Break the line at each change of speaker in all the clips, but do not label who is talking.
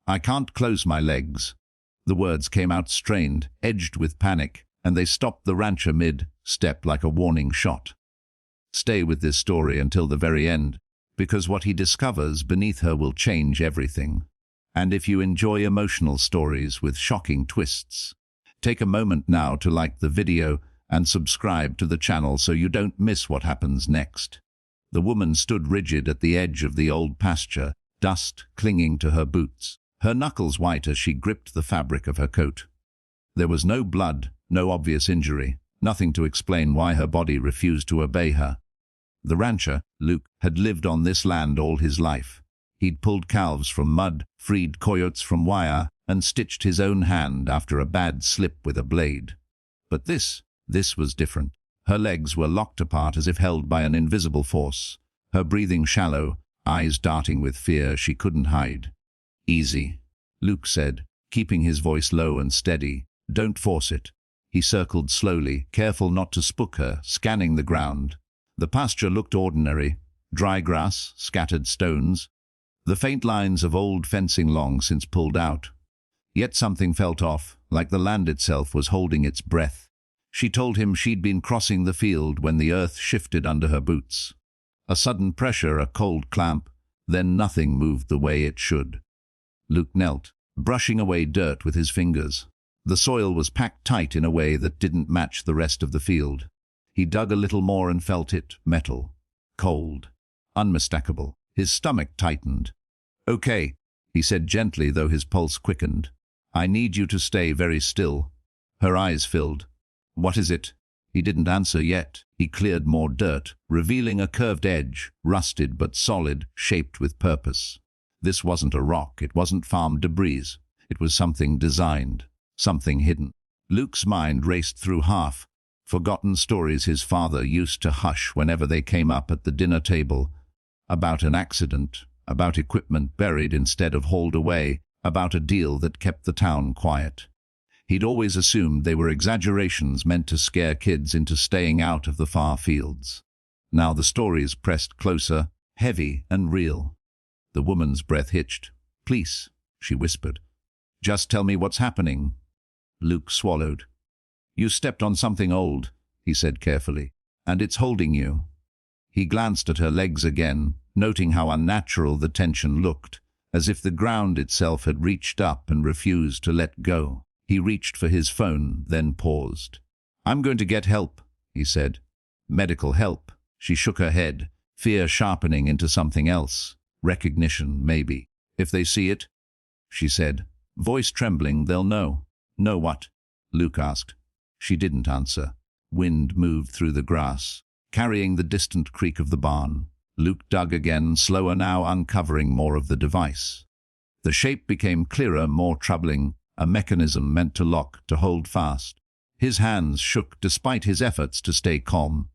I can't close my legs." The words came out strained, edged with panic, and they stopped the rancher mid-step like a warning shot. Stay with this story until the very end, because what he discovers beneath her will change everything. And if you enjoy emotional stories with shocking twists, take a moment now to like the video and subscribe to the channel so you don't miss what happens next. The woman stood rigid at the edge of the old pasture, dust clinging to her boots, her knuckles white as she gripped the fabric of her coat. There was no blood, no obvious injury, nothing to explain why her body refused to obey her. The rancher, Luke, had lived on this land all his life. He'd pulled calves from mud, freed coyotes from wire, and stitched his own hand after a bad slip with a blade. But this was different. Her legs were locked apart as if held by an invisible force, her breathing shallow, eyes darting with fear she couldn't hide. "Easy," Luke said, keeping his voice low and steady. "Don't force it." He circled slowly, careful not to spook her, scanning the ground. The pasture looked ordinary, dry grass, scattered stones, the faint lines of old fencing long since pulled out. Yet something felt off, like the land itself was holding its breath. She told him she'd been crossing the field when the earth shifted under her boots. A sudden pressure, a cold clamp, then nothing moved the way it should. Luke knelt, brushing away dirt with his fingers. The soil was packed tight in a way that didn't match the rest of the field. He dug a little more and felt it, metal, cold, unmistakable. His stomach tightened. "Okay," he said gently, though his pulse quickened. "I need you to stay very still." Her eyes filled. "What is it?" He didn't answer yet. He cleared more dirt, revealing a curved edge, rusted but solid, shaped with purpose. This wasn't a rock, it wasn't farm debris. It was something designed, something hidden. Luke's mind raced through half-forgotten stories his father used to hush whenever they came up at the dinner table, about an accident, about equipment buried instead of hauled away, about a deal that kept the town quiet. He'd always assumed they were exaggerations meant to scare kids into staying out of the far fields. Now the stories pressed closer, heavy and real. The woman's breath hitched. "Please," she whispered. "Just tell me what's happening." Luke swallowed. "You stepped on something old," he said carefully, "and it's holding you." He glanced at her legs again, noting how unnatural the tension looked, as if the ground itself had reached up and refused to let go. He reached for his phone, then paused. "I'm going to get help," he said. "Medical help." She shook her head, fear sharpening into something else. Recognition, maybe. "If they see it," she said, voice trembling, "they'll know." "Know what?" Luke asked. She didn't answer. Wind moved through the grass, carrying the distant creak of the barn. Luke dug again, slower now, uncovering more of the device. The shape became clearer, more troubling, a mechanism meant to lock, to hold fast. His hands shook despite his efforts to stay calm.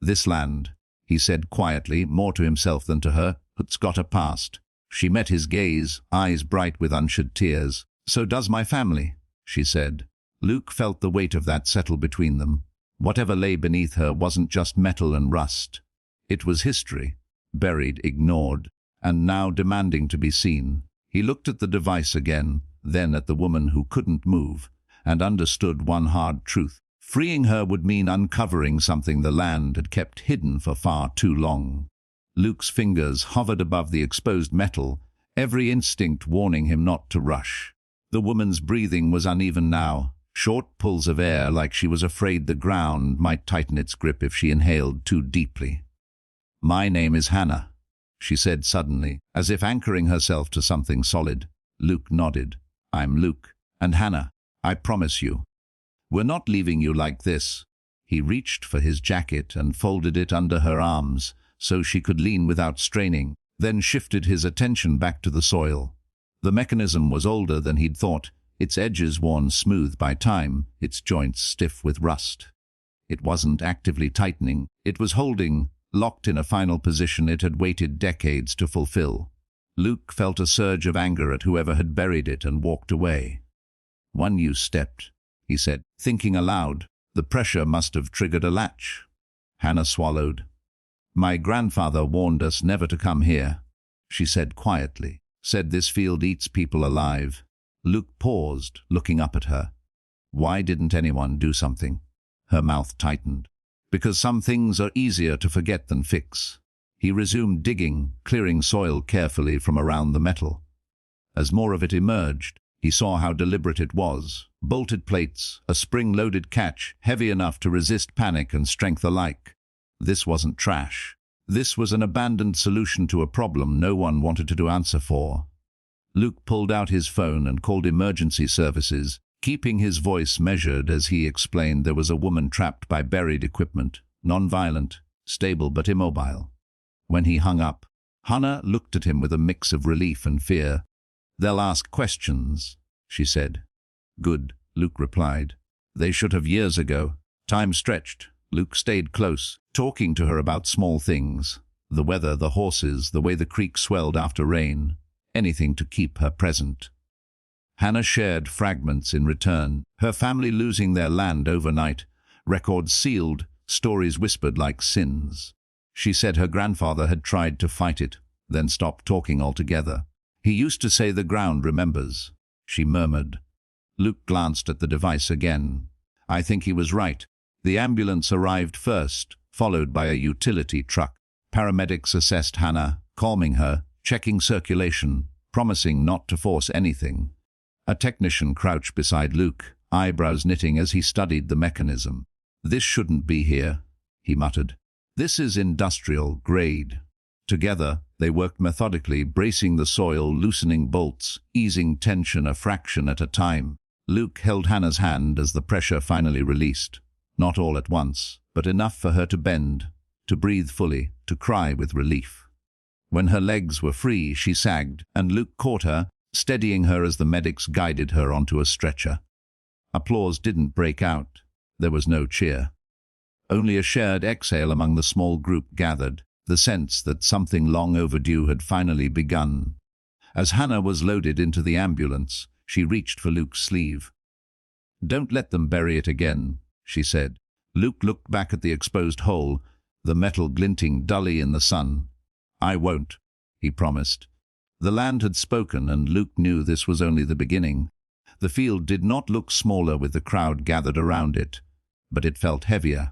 "This land," he said quietly, more to himself than to her, "it's got a past." She met his gaze, eyes bright with unshed tears. "So does my family," she said. Luke felt the weight of that settle between them. Whatever lay beneath her wasn't just metal and rust. It was history, buried, ignored, and now demanding to be seen. He looked at the device again, then at the woman who couldn't move, and understood one hard truth. Freeing her would mean uncovering something the land had kept hidden for far too long. Luke's fingers hovered above the exposed metal, every instinct warning him not to rush. The woman's breathing was uneven now, short pulls of air like she was afraid the ground might tighten its grip if she inhaled too deeply. "My name is Hannah," she said suddenly, as if anchoring herself to something solid. Luke nodded. "I'm Luke. And Hannah, I promise you. We're not leaving you like this." He reached for his jacket and folded it under her arms so she could lean without straining, then shifted his attention back to the soil. The mechanism was older than he'd thought, its edges worn smooth by time, its joints stiff with rust. It wasn't actively tightening. It was holding, locked in a final position it had waited decades to fulfill. Luke felt a surge of anger at whoever had buried it and walked away. "One you stepped," he said, thinking aloud. The pressure must have triggered a latch. Hannah swallowed. "My grandfather warned us never to come here," she said quietly. said this field eats people alive. Luke paused, looking up at her. Why didn't anyone do something? Her mouth tightened. Because some things are easier to forget than fix. He resumed digging, clearing soil carefully from around the metal. As more of it emerged, he saw how deliberate it was. Bolted plates, a spring-loaded catch, heavy enough to resist panic and strength alike. This wasn't trash. This was an abandoned solution to a problem no one wanted to answer for. Luke pulled out his phone and called emergency services, keeping his voice measured as he explained there was a woman trapped by buried equipment, non-violent, stable but immobile. When he hung up, Hannah looked at him with a mix of relief and fear. "They'll ask questions," she said. "Good," Luke replied. "They should have years ago." Time stretched. Luke stayed close, talking to her about small things. The weather, the horses, the way the creek swelled after rain. Anything to keep her present. Hannah shared fragments in return. Her family losing their land overnight. Records sealed, stories whispered like sins. She said her grandfather had tried to fight it, then stopped talking altogether. "He used to say the ground remembers," she murmured. Luke glanced at the device again. "I think he was right." The ambulance arrived first, followed by a utility truck. Paramedics assessed Hannah, calming her, checking circulation, promising not to force anything. A technician crouched beside Luke, eyebrows knitting as he studied the mechanism. "This shouldn't be here," he muttered. "This is industrial grade." Together, they worked methodically, bracing the soil, loosening bolts, easing tension a fraction at a time. Luke held Hannah's hand as the pressure finally released. Not all at once, but enough for her to bend, to breathe fully, to cry with relief. When her legs were free, she sagged, and Luke caught her, steadying her as the medics guided her onto a stretcher. Applause didn't break out. There was no cheer. Only a shared exhale among the small group gathered, the sense that something long overdue had finally begun. As Hannah was loaded into the ambulance, she reached for Luke's sleeve. "Don't let them bury it again," she said. Luke looked back at the exposed hole, the metal glinting dully in the sun. "I won't," he promised. The land had spoken, and Luke knew this was only the beginning. The field did not look smaller with the crowd gathered around it, but it felt heavier.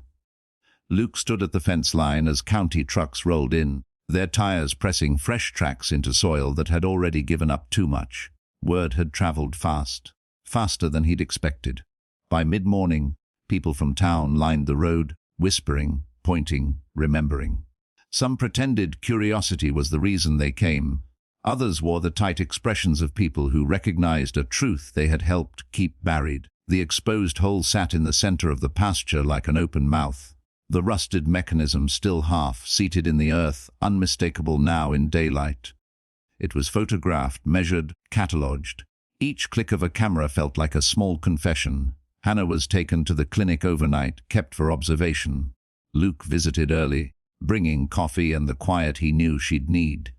Luke stood at the fence line as county trucks rolled in, their tires pressing fresh tracks into soil that had already given up too much. Word had traveled fast, faster than he'd expected. By mid-morning, people from town lined the road, whispering, pointing, remembering. Some pretended curiosity was the reason they came. Others wore the tight expressions of people who recognized a truth they had helped keep buried. The exposed hole sat in the center of the pasture like an open mouth. The rusted mechanism still half-seated in the earth, unmistakable now in daylight. It was photographed, measured, catalogued. Each click of a camera felt like a small confession. Hannah was taken to the clinic overnight, kept for observation. Luke visited early, bringing coffee and the quiet he knew she'd need.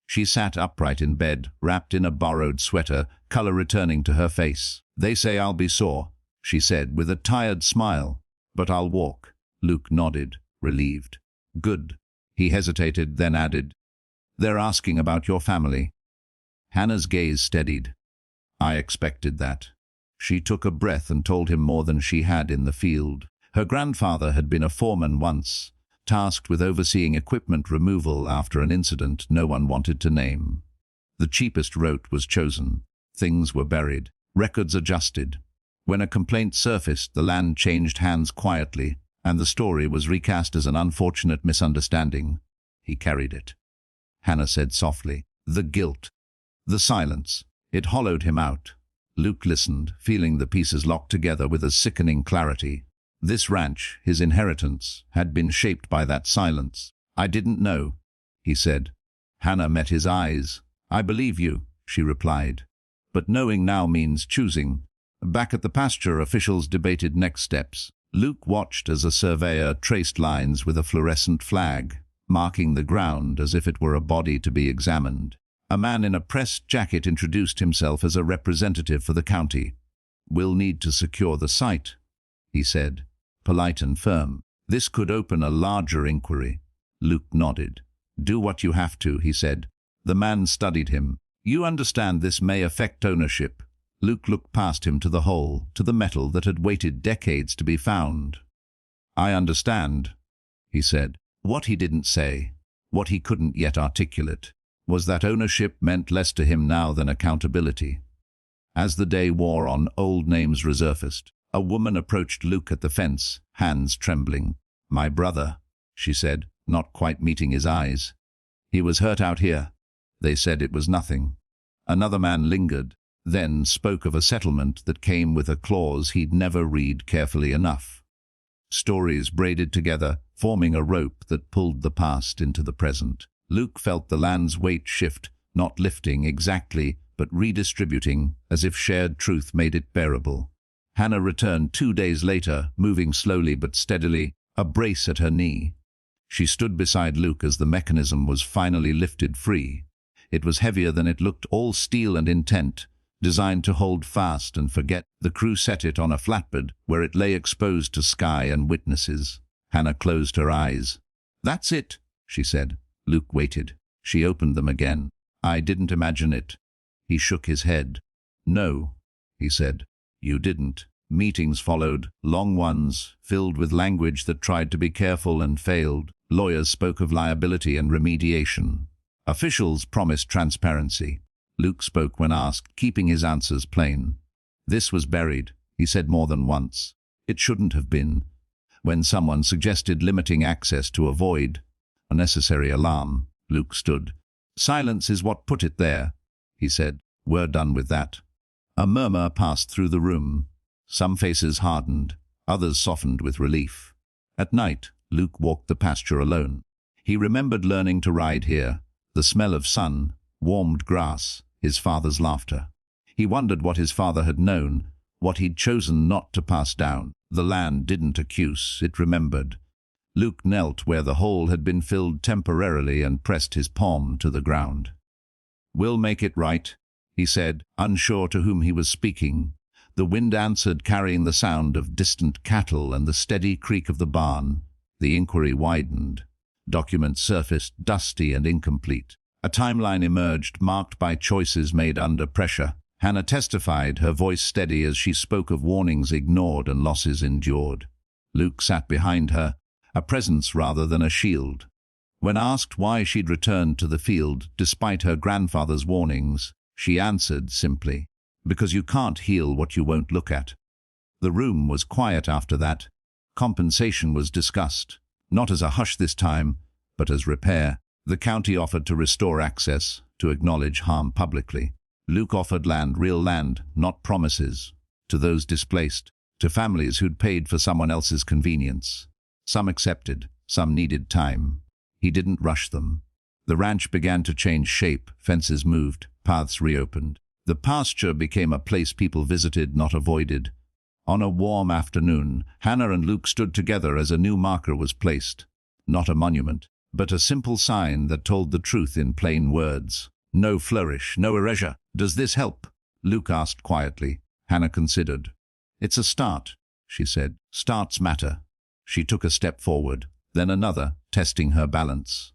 She sat upright in bed, wrapped in a borrowed sweater, color returning to her face. "They say I'll be sore," she said with a tired smile. "But I'll walk." Luke nodded, relieved. "Good." He hesitated, then added, "They're asking about your family." Hannah's gaze steadied. "I expected that." She took a breath and told him more than she had in the field. Her grandfather had been a foreman once, tasked with overseeing equipment removal after an incident no one wanted to name. The cheapest route was chosen. Things were buried, records adjusted. When a complaint surfaced, the land changed hands quietly, and the story was recast as an unfortunate misunderstanding. He carried it. Hannah said softly, "The guilt." The silence. It hollowed him out. Luke listened, feeling the pieces locked together with a sickening clarity. This ranch, his inheritance, had been shaped by that silence. "I didn't know," he said. Hannah met his eyes. "I believe you," she replied. "But knowing now means choosing." Back at the pasture, officials debated next steps. Luke watched as a surveyor traced lines with a fluorescent flag, marking the ground as if it were a body to be examined. A man in a pressed jacket introduced himself as a representative for the county. "We'll need to secure the site," he said, polite and firm. "This could open a larger inquiry." Luke nodded. "Do what you have to," he said. The man studied him. You understand this may affect ownership. Luke looked past him to the hole, to the metal that had waited decades to be found. I understand, he said. What he didn't say, what he couldn't yet articulate, was that ownership meant less to him now than accountability. As the day wore on, old names resurfaced. A woman approached Luke at the fence, hands trembling. My brother, she said, not quite meeting his eyes. He was hurt out here. They said it was nothing. Another man lingered, then spoke of a settlement that came with a clause he'd never read carefully enough. Stories braided together, forming a rope that pulled the past into the present. Luke felt the land's weight shift, not lifting exactly, but redistributing, as if shared truth made it bearable. Hannah returned 2 days later, moving slowly but steadily, a brace at her knee. She stood beside Luke as the mechanism was finally lifted free. It was heavier than it looked, all steel and intent, designed to hold fast and forget. The crew set it on a flatbed, where it lay exposed to sky and witnesses. Hannah closed her eyes. That's it, she said. Luke waited. She opened them again. I didn't imagine it. He shook his head. No, he said. You didn't. Meetings followed, long ones, filled with language that tried to be careful and failed. Lawyers spoke of liability and remediation. Officials promised transparency. Luke spoke when asked, keeping his answers plain. This was buried, he said more than once. It shouldn't have been. When someone suggested limiting access to avoid unnecessary alarm, Luke stood. Silence is what put it there, he said. We're done with that. A murmur passed through the room. Some faces hardened, others softened with relief. At night, Luke walked the pasture alone. He remembered learning to ride here, the smell of sun, warmed grass, his father's laughter. He wondered what his father had known, what he'd chosen not to pass down. The land didn't accuse, it remembered. Luke knelt where the hole had been filled temporarily and pressed his palm to the ground. We'll make it right, he said, unsure to whom he was speaking. The wind answered, carrying the sound of distant cattle and the steady creak of the barn. The inquiry widened. Documents surfaced, dusty and incomplete. A timeline emerged, marked by choices made under pressure. Hannah testified, her voice steady as she spoke of warnings ignored and losses endured. Luke sat behind her, a presence rather than a shield. When asked why she'd returned to the field, despite her grandfather's warnings, she answered simply, because you can't heal what you won't look at. The room was quiet after that. Compensation was discussed, not as a hush this time, but as repair. The county offered to restore access, to acknowledge harm publicly. Luke offered land, real land, not promises, to those displaced, to families who'd paid for someone else's convenience. Some accepted, some needed time. He didn't rush them. The ranch began to change shape, fences moved, paths reopened. The pasture became a place people visited, not avoided. On a warm afternoon, Hannah and Luke stood together as a new marker was placed. Not a monument, but a simple sign that told the truth in plain words. No flourish, no erasure. Does this help? Luke asked quietly. Hannah considered. It's a start, she said. Starts matter. She took a step forward, then another, testing her balance.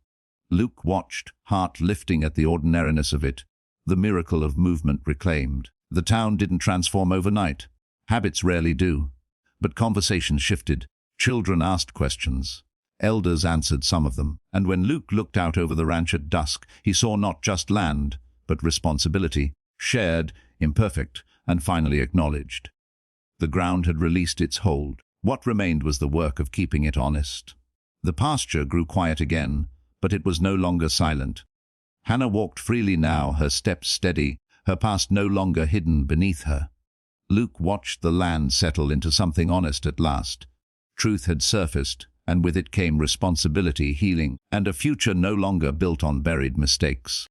Luke watched, heart lifting at the ordinariness of it, the miracle of movement reclaimed. The town didn't transform overnight. Habits rarely do. But conversations shifted. Children asked questions. Elders answered some of them. And when Luke looked out over the ranch at dusk, he saw not just land, but responsibility, shared, imperfect, and finally acknowledged. The ground had released its hold. What remained was the work of keeping it honest. The pasture grew quiet again, but it was no longer silent. Hannah walked freely now, her steps steady, her past no longer hidden beneath her. Luke watched the land settle into something honest at last. Truth had surfaced, and with it came responsibility, healing, and a future no longer built on buried mistakes.